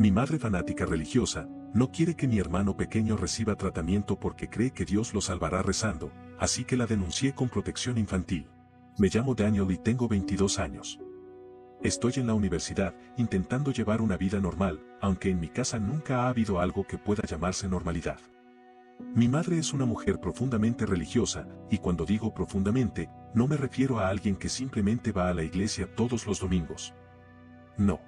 Mi madre fanática religiosa, no quiere que mi hermano pequeño reciba tratamiento porque cree que Dios lo salvará rezando, así que la denuncié con protección infantil. Me llamo Daniel y tengo 22 años. Estoy en la universidad, intentando llevar una vida normal, aunque en mi casa nunca ha habido algo que pueda llamarse normalidad. Mi madre es una mujer profundamente religiosa, y cuando digo profundamente, no me refiero a alguien que simplemente va a la iglesia todos los domingos. No.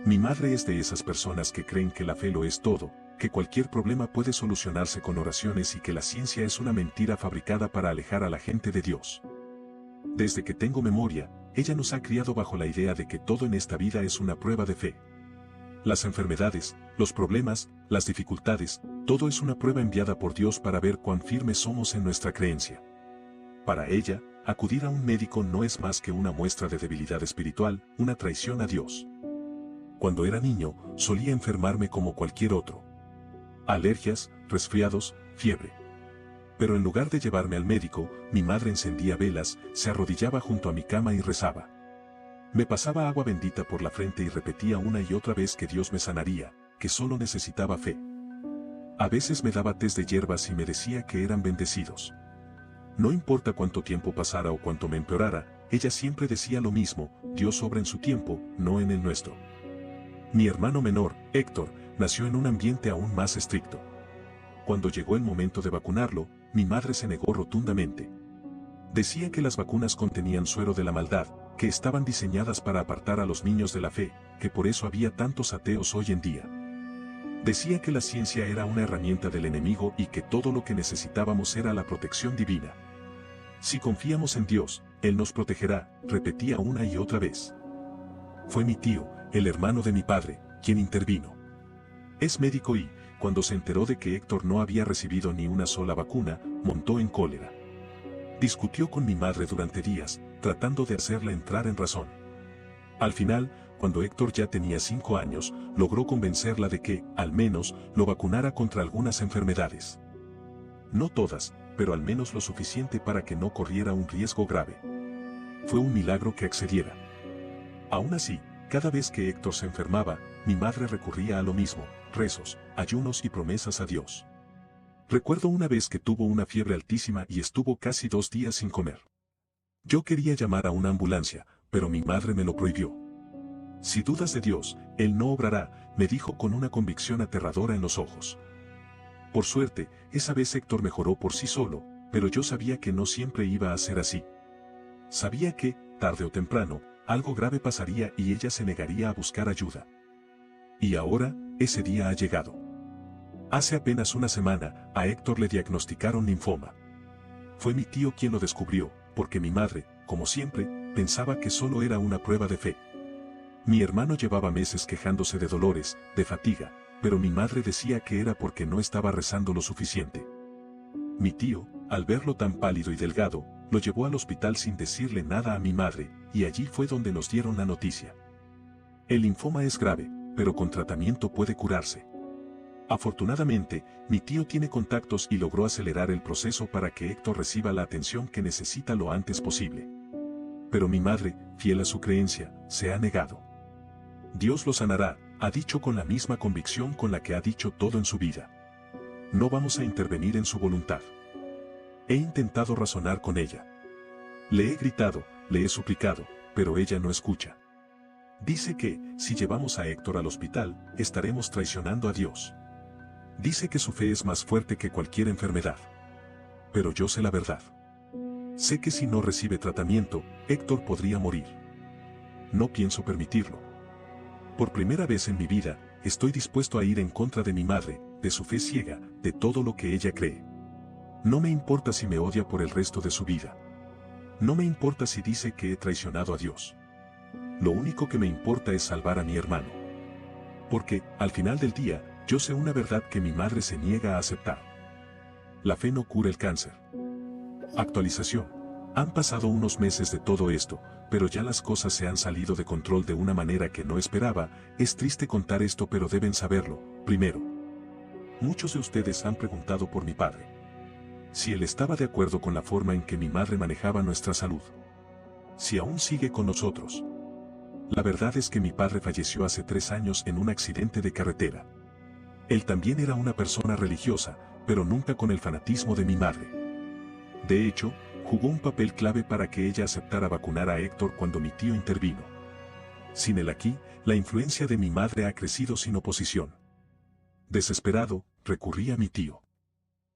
Mi madre es de esas personas que creen que la fe lo es todo, que cualquier problema puede solucionarse con oraciones y que la ciencia es una mentira fabricada para alejar a la gente de Dios. Desde que tengo memoria, ella nos ha criado bajo la idea de que todo en esta vida es una prueba de fe. Las enfermedades, los problemas, las dificultades, todo es una prueba enviada por Dios para ver cuán firmes somos en nuestra creencia. Para ella, acudir a un médico no es más que una muestra de debilidad espiritual, una traición a Dios. Cuando era niño, solía enfermarme como cualquier otro. Alergias, resfriados, fiebre. Pero en lugar de llevarme al médico, mi madre encendía velas, se arrodillaba junto a mi cama y rezaba. Me pasaba agua bendita por la frente y repetía una y otra vez que Dios me sanaría, que solo necesitaba fe. A veces me daba tés de hierbas y me decía que eran bendecidos. No importa cuánto tiempo pasara o cuánto me empeorara, ella siempre decía lo mismo: Dios obra en su tiempo, no en el nuestro. Mi hermano menor, Héctor, nació en un ambiente aún más estricto. Cuando llegó el momento de vacunarlo, mi madre se negó rotundamente. Decía que las vacunas contenían suero de la maldad, que estaban diseñadas para apartar a los niños de la fe, que por eso había tantos ateos hoy en día. Decía que la ciencia era una herramienta del enemigo y que todo lo que necesitábamos era la protección divina. Si confiamos en Dios, Él nos protegerá, repetía una y otra vez. Fue mi tío, el hermano de mi padre, quien intervino. Es médico y, cuando se enteró de que Héctor no había recibido ni una sola vacuna, montó en cólera. Discutió con mi madre durante días, tratando de hacerla entrar en razón. Al final, cuando Héctor ya tenía 5 años, logró convencerla de que, al menos, lo vacunara contra algunas enfermedades. No todas, pero al menos lo suficiente para que no corriera un riesgo grave. Fue un milagro que accediera. Aún así, cada vez que Héctor se enfermaba, mi madre recurría a lo mismo: rezos, ayunos y promesas a Dios. Recuerdo una vez que tuvo una fiebre altísima y estuvo casi 2 días sin comer. Yo quería llamar a una ambulancia, pero mi madre me lo prohibió. Si dudas de Dios, Él no obrará, me dijo con una convicción aterradora en los ojos. Por suerte, esa vez Héctor mejoró por sí solo, pero yo sabía que no siempre iba a ser así. Sabía que, tarde o temprano, algo grave pasaría y ella se negaría a buscar ayuda. Y ahora, ese día ha llegado. Hace apenas una semana, a Héctor le diagnosticaron linfoma. Fue mi tío quien lo descubrió, porque mi madre, como siempre, pensaba que solo era una prueba de fe. Mi hermano llevaba meses quejándose de dolores, de fatiga, pero mi madre decía que era porque no estaba rezando lo suficiente. Mi tío, al verlo tan pálido y delgado, lo llevó al hospital sin decirle nada a mi madre, y allí fue donde nos dieron la noticia. El linfoma es grave, pero con tratamiento puede curarse. Afortunadamente, mi tío tiene contactos y logró acelerar el proceso para que Héctor reciba la atención que necesita lo antes posible. Pero mi madre, fiel a su creencia, se ha negado. Dios lo sanará, ha dicho con la misma convicción con la que ha dicho todo en su vida. No vamos a intervenir en su voluntad. He intentado razonar con ella. Le he gritado, le he suplicado, pero ella no escucha. Dice que, si llevamos a Héctor al hospital, estaremos traicionando a Dios. Dice que su fe es más fuerte que cualquier enfermedad. Pero yo sé la verdad. Sé que si no recibe tratamiento, Héctor podría morir. No pienso permitirlo. Por primera vez en mi vida, estoy dispuesto a ir en contra de mi madre, de su fe ciega, de todo lo que ella cree. No me importa si me odia por el resto de su vida. No me importa si dice que he traicionado a Dios. Lo único que me importa es salvar a mi hermano. Porque, al final del día, yo sé una verdad que mi madre se niega a aceptar. La fe no cura el cáncer. Actualización. Han pasado unos meses de todo esto, pero ya las cosas se han salido de control de una manera que no esperaba. Es triste contar esto, pero deben saberlo. Primero, muchos de ustedes han preguntado por mi padre. Si él estaba de acuerdo con la forma en que mi madre manejaba nuestra salud. Si aún sigue con nosotros. La verdad es que mi padre falleció hace 3 años en un accidente de carretera. Él también era una persona religiosa, pero nunca con el fanatismo de mi madre. De hecho, jugó un papel clave para que ella aceptara vacunar a Héctor cuando mi tío intervino. Sin él aquí, la influencia de mi madre ha crecido sin oposición. Desesperado, recurrí a mi tío.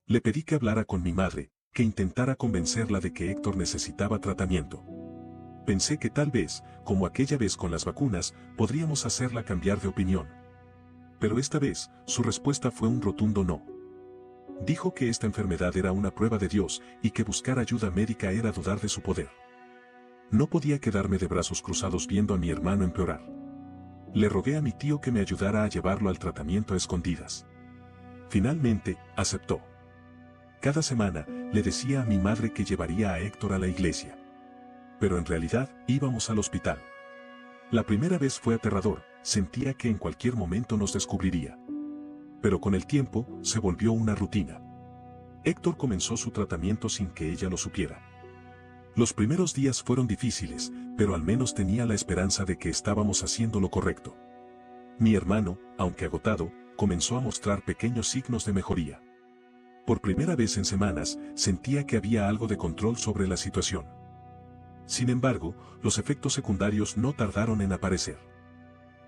Le pedí que hablara con mi madre, que intentara convencerla de que Héctor necesitaba tratamiento. Pensé que tal vez, como aquella vez con las vacunas, podríamos hacerla cambiar de opinión. Pero esta vez, su respuesta fue un rotundo no. Dijo que esta enfermedad era una prueba de Dios y que buscar ayuda médica era dudar de su poder. No podía quedarme de brazos cruzados viendo a mi hermano empeorar. Le rogué a mi tío que me ayudara a llevarlo al tratamiento a escondidas. Finalmente, aceptó. Cada semana, le decía a mi madre que llevaría a Héctor a la iglesia. Pero en realidad, íbamos al hospital. La primera vez fue aterrador, sentía que en cualquier momento nos descubriría. Pero con el tiempo, se volvió una rutina. Héctor comenzó su tratamiento sin que ella lo supiera. Los primeros días fueron difíciles, pero al menos tenía la esperanza de que estábamos haciendo lo correcto. Mi hermano, aunque agotado, comenzó a mostrar pequeños signos de mejoría. Por primera vez en semanas, sentía que había algo de control sobre la situación. Sin embargo, los efectos secundarios no tardaron en aparecer.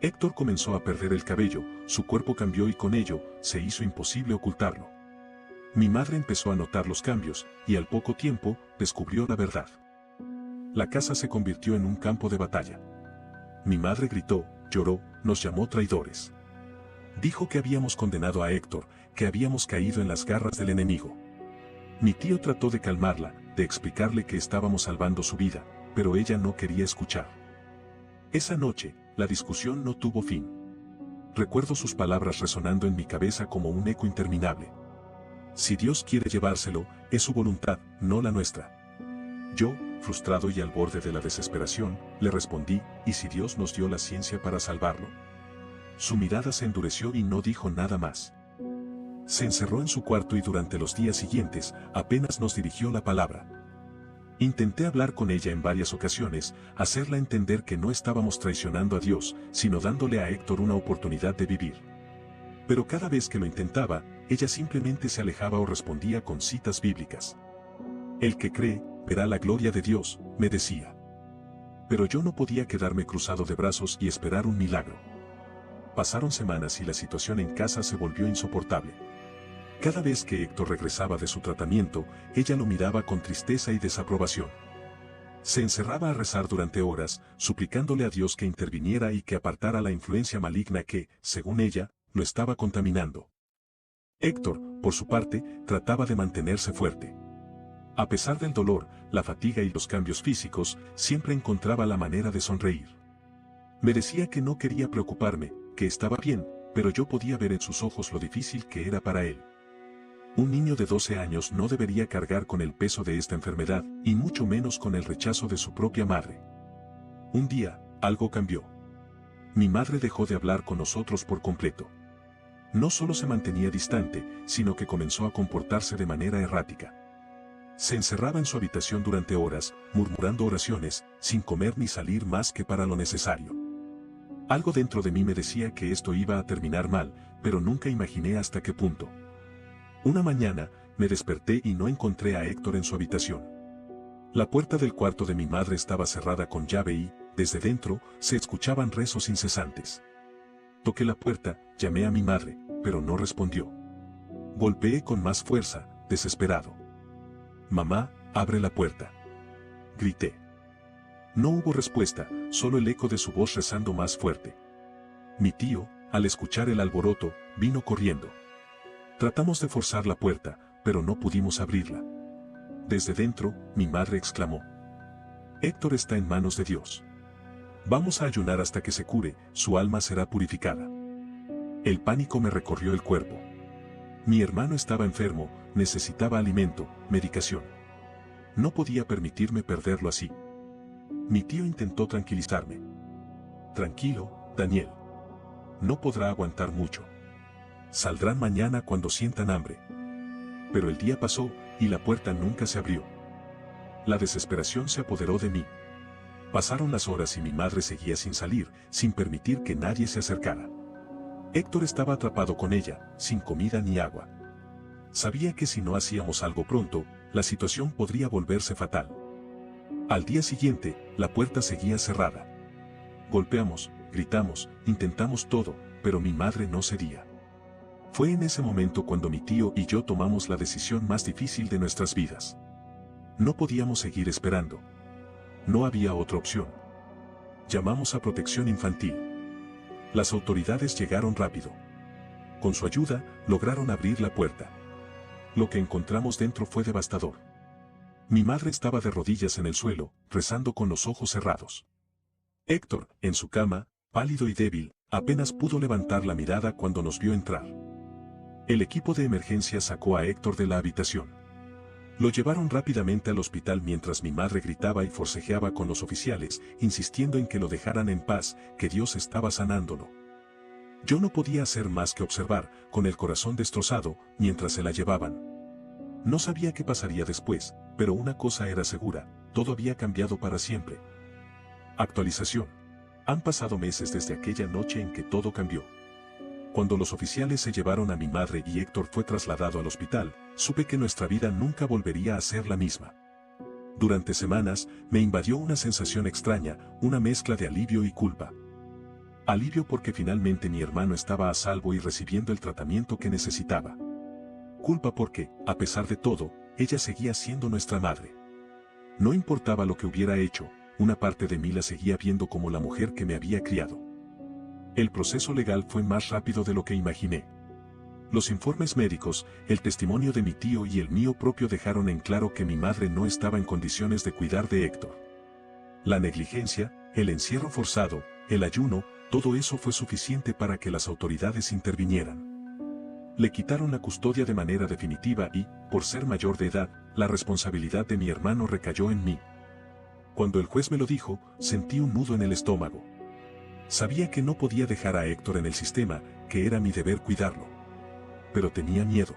Héctor comenzó a perder el cabello, su cuerpo cambió y con ello, se hizo imposible ocultarlo. Mi madre empezó a notar los cambios, y al poco tiempo, descubrió la verdad. La casa se convirtió en un campo de batalla. Mi madre gritó, lloró, nos llamó traidores. Dijo que habíamos condenado a Héctor, que habíamos caído en las garras del enemigo. Mi tío trató de calmarla, de explicarle que estábamos salvando su vida, pero ella no quería escuchar. Esa noche, la discusión no tuvo fin. Recuerdo sus palabras resonando en mi cabeza como un eco interminable. Si Dios quiere llevárselo, es su voluntad, no la nuestra. Yo, frustrado y al borde de la desesperación, le respondí, ¿y si Dios nos dio la ciencia para salvarlo? Su mirada se endureció y no dijo nada más. Se encerró en su cuarto y durante los días siguientes, apenas nos dirigió la palabra. Intenté hablar con ella en varias ocasiones, hacerla entender que no estábamos traicionando a Dios, sino dándole a Héctor una oportunidad de vivir. Pero cada vez que lo intentaba, ella simplemente se alejaba o respondía con citas bíblicas. El que cree, verá la gloria de Dios, me decía. Pero yo no podía quedarme cruzado de brazos y esperar un milagro. Pasaron semanas y la situación en casa se volvió insoportable. Cada vez que Héctor regresaba de su tratamiento, ella lo miraba con tristeza y desaprobación. Se encerraba a rezar durante horas, suplicándole a Dios que interviniera y que apartara la influencia maligna que, según ella, lo estaba contaminando. Héctor, por su parte, trataba de mantenerse fuerte. A pesar del dolor, la fatiga y los cambios físicos, siempre encontraba la manera de sonreír. Me decía que no quería preocuparme, que estaba bien, pero yo podía ver en sus ojos lo difícil que era para él. Un niño de 12 años no debería cargar con el peso de esta enfermedad, y mucho menos con el rechazo de su propia madre. Un día, algo cambió. Mi madre dejó de hablar con nosotros por completo. No solo se mantenía distante, sino que comenzó a comportarse de manera errática. Se encerraba en su habitación durante horas, murmurando oraciones, sin comer ni salir más que para lo necesario. Algo dentro de mí me decía que esto iba a terminar mal, pero nunca imaginé hasta qué punto. Una mañana, me desperté y no encontré a Héctor en su habitación. La puerta del cuarto de mi madre estaba cerrada con llave y, desde dentro, se escuchaban rezos incesantes. Toqué la puerta, llamé a mi madre, pero no respondió. Golpeé con más fuerza, desesperado. «Mamá, abre la puerta», grité. No hubo respuesta, solo el eco de su voz rezando más fuerte. Mi tío, al escuchar el alboroto, vino corriendo. Tratamos de forzar la puerta, pero no pudimos abrirla. Desde dentro, mi madre exclamó: «Héctor está en manos de Dios. Vamos a ayunar hasta que se cure, su alma será purificada». El pánico me recorrió el cuerpo. Mi hermano estaba enfermo, necesitaba alimento, medicación. No podía permitirme perderlo así. Mi tío intentó tranquilizarme. «Tranquilo, Daniel. No podrá aguantar mucho. Saldrán mañana cuando sientan hambre». Pero el día pasó, y la puerta nunca se abrió. La desesperación se apoderó de mí. Pasaron las horas y mi madre seguía sin salir, sin permitir que nadie se acercara. Héctor estaba atrapado con ella, sin comida ni agua. Sabía que si no hacíamos algo pronto, la situación podría volverse fatal. Al día siguiente, la puerta seguía cerrada. Golpeamos, gritamos, intentamos todo, pero mi madre no cedía. Fue en ese momento cuando mi tío y yo tomamos la decisión más difícil de nuestras vidas. No podíamos seguir esperando. No había otra opción. Llamamos a Protección Infantil. Las autoridades llegaron rápido. Con su ayuda, lograron abrir la puerta. Lo que encontramos dentro fue devastador. Mi madre estaba de rodillas en el suelo, rezando con los ojos cerrados. Héctor, en su cama, pálido y débil, apenas pudo levantar la mirada cuando nos vio entrar. El equipo de emergencia sacó a Héctor de la habitación. Lo llevaron rápidamente al hospital mientras mi madre gritaba y forcejeaba con los oficiales, insistiendo en que lo dejaran en paz, que Dios estaba sanándolo. Yo no podía hacer más que observar, con el corazón destrozado, mientras se la llevaban. No sabía qué pasaría después, pero una cosa era segura, todo había cambiado para siempre. Actualización. Han pasado meses desde aquella noche en que todo cambió. Cuando los oficiales se llevaron a mi madre y Héctor fue trasladado al hospital, supe que nuestra vida nunca volvería a ser la misma. Durante semanas, me invadió una sensación extraña, una mezcla de alivio y culpa. Alivio porque finalmente mi hermano estaba a salvo y recibiendo el tratamiento que necesitaba. Culpa porque, a pesar de todo, ella seguía siendo nuestra madre. No importaba lo que hubiera hecho, una parte de mí la seguía viendo como la mujer que me había criado. El proceso legal fue más rápido de lo que imaginé. Los informes médicos, el testimonio de mi tío y el mío propio dejaron en claro que mi madre no estaba en condiciones de cuidar de Héctor. La negligencia, el encierro forzado, el ayuno, todo eso fue suficiente para que las autoridades intervinieran. Le quitaron la custodia de manera definitiva y, por ser mayor de edad, la responsabilidad de mi hermano recayó en mí. Cuando el juez me lo dijo, sentí un nudo en el estómago. Sabía que no podía dejar a Héctor en el sistema, que era mi deber cuidarlo. Pero tenía miedo.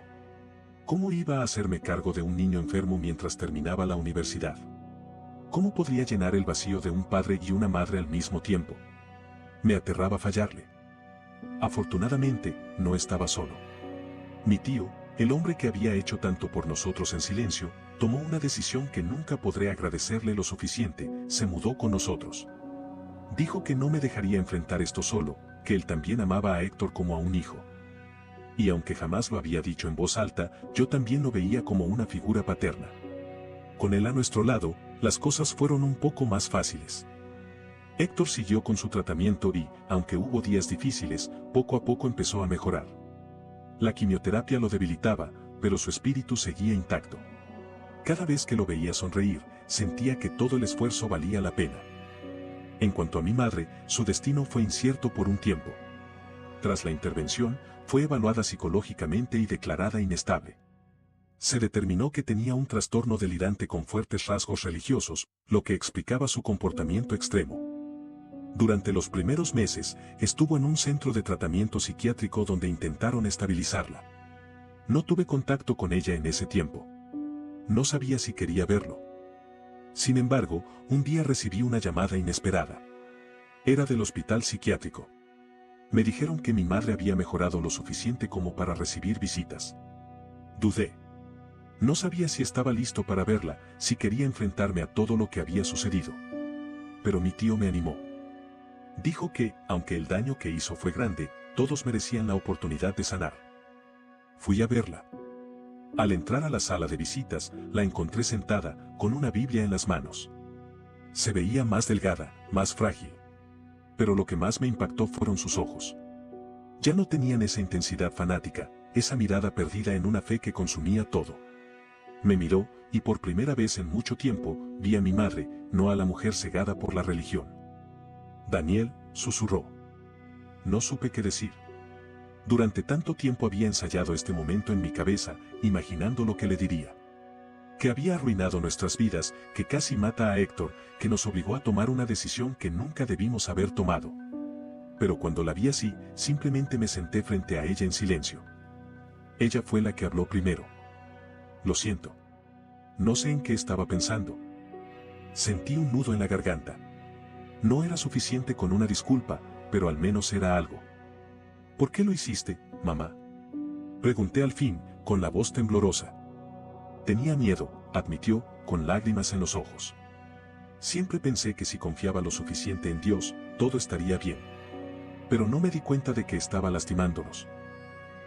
¿Cómo iba a hacerme cargo de un niño enfermo mientras terminaba la universidad? ¿Cómo podría llenar el vacío de un padre y una madre al mismo tiempo? Me aterraba fallarle. Afortunadamente, no estaba solo. Mi tío, el hombre que había hecho tanto por nosotros en silencio, tomó una decisión que nunca podré agradecerle lo suficiente, se mudó con nosotros. Dijo que no me dejaría enfrentar esto solo, que él también amaba a Héctor como a un hijo. Y aunque jamás lo había dicho en voz alta, yo también lo veía como una figura paterna. Con él a nuestro lado, las cosas fueron un poco más fáciles. Héctor siguió con su tratamiento y, aunque hubo días difíciles, poco a poco empezó a mejorar. La quimioterapia lo debilitaba, pero su espíritu seguía intacto. Cada vez que lo veía sonreír, sentía que todo el esfuerzo valía la pena. En cuanto a mi madre, su destino fue incierto por un tiempo. Tras la intervención, fue evaluada psicológicamente y declarada inestable. Se determinó que tenía un trastorno delirante con fuertes rasgos religiosos, lo que explicaba su comportamiento extremo. Durante los primeros meses, estuvo en un centro de tratamiento psiquiátrico donde intentaron estabilizarla. No tuve contacto con ella en ese tiempo. No sabía si quería verlo. Sin embargo, un día recibí una llamada inesperada. Era del hospital psiquiátrico. Me dijeron que mi madre había mejorado lo suficiente como para recibir visitas. Dudé. No sabía si estaba listo para verla, si quería enfrentarme a todo lo que había sucedido. Pero mi tío me animó. Dijo que, aunque el daño que hizo fue grande, todos merecían la oportunidad de sanar. Fui a verla. Al entrar a la sala de visitas, la encontré sentada, con una Biblia en las manos. Se veía más delgada, más frágil. Pero lo que más me impactó fueron sus ojos. Ya no tenían esa intensidad fanática, esa mirada perdida en una fe que consumía todo. Me miró, y por primera vez en mucho tiempo, vi a mi madre, no a la mujer cegada por la religión. Daniel, susurró. No supe qué decir. Durante tanto tiempo había ensayado este momento en mi cabeza, imaginando lo que le diría. Que había arruinado nuestras vidas, que casi mata a Héctor, que nos obligó a tomar una decisión que nunca debimos haber tomado. Pero cuando la vi así, simplemente me senté frente a ella en silencio. Ella fue la que habló primero. Lo siento. No sé en qué estaba pensando. Sentí un nudo en la garganta. No era suficiente con una disculpa, pero al menos era algo. ¿Por qué lo hiciste, mamá? Pregunté al fin, con la voz temblorosa. Tenía miedo, admitió, con lágrimas en los ojos. Siempre pensé que si confiaba lo suficiente en Dios, todo estaría bien. Pero no me di cuenta de que estaba lastimándolos.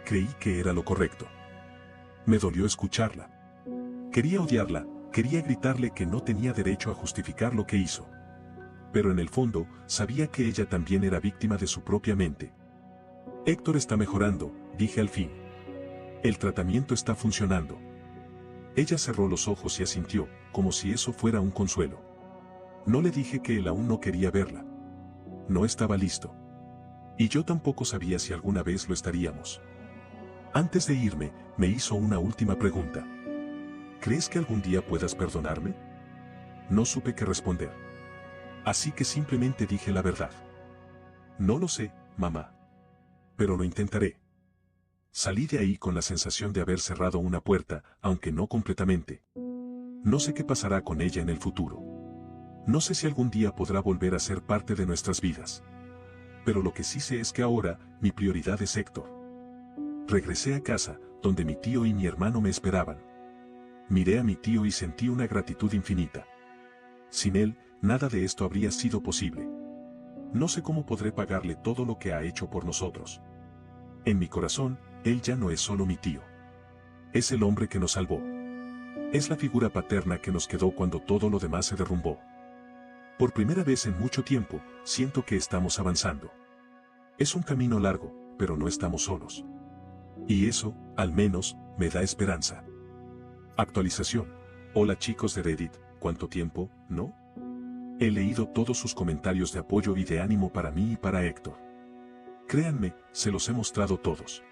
Creí que era lo correcto. Me dolió escucharla. Quería odiarla, quería gritarle que no tenía derecho a justificar lo que hizo. Pero en el fondo, sabía que ella también era víctima de su propia mente. Héctor está mejorando, dije al fin. El tratamiento está funcionando. Ella cerró los ojos y asintió, como si eso fuera un consuelo. No le dije que él aún no quería verla. No estaba listo. Y yo tampoco sabía si alguna vez lo estaríamos. Antes de irme, me hizo una última pregunta. ¿Crees que algún día puedas perdonarme? No supe qué responder. Así que simplemente dije la verdad. No lo sé, mamá. Pero lo intentaré. Salí de ahí con la sensación de haber cerrado una puerta, aunque no completamente. No sé qué pasará con ella en el futuro. No sé si algún día podrá volver a ser parte de nuestras vidas. Pero lo que sí sé es que ahora, mi prioridad es Héctor. Regresé a casa, donde mi tío y mi hermano me esperaban. Miré a mi tío y sentí una gratitud infinita. Sin él, nada de esto habría sido posible. No sé cómo podré pagarle todo lo que ha hecho por nosotros. En mi corazón, él ya no es solo mi tío. Es el hombre que nos salvó. Es la figura paterna que nos quedó cuando todo lo demás se derrumbó. Por primera vez en mucho tiempo, siento que estamos avanzando. Es un camino largo, pero no estamos solos. Y eso, al menos, me da esperanza. Actualización. Hola chicos de Reddit, ¿cuánto tiempo, no? He leído todos sus comentarios de apoyo y de ánimo para mí y para Héctor. Créanme, se los he mostrado todos.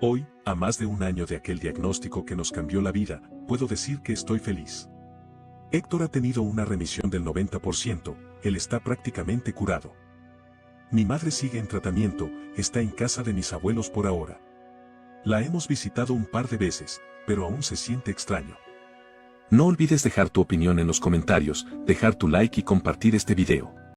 Hoy, a más de un año de aquel diagnóstico que nos cambió la vida, puedo decir que estoy feliz. Héctor ha tenido una remisión del 90%, él está prácticamente curado. Mi madre sigue en tratamiento, está en casa de mis abuelos por ahora. La hemos visitado un par de veces, pero aún se siente extraño. No olvides dejar tu opinión en los comentarios, dejar tu like y compartir este video.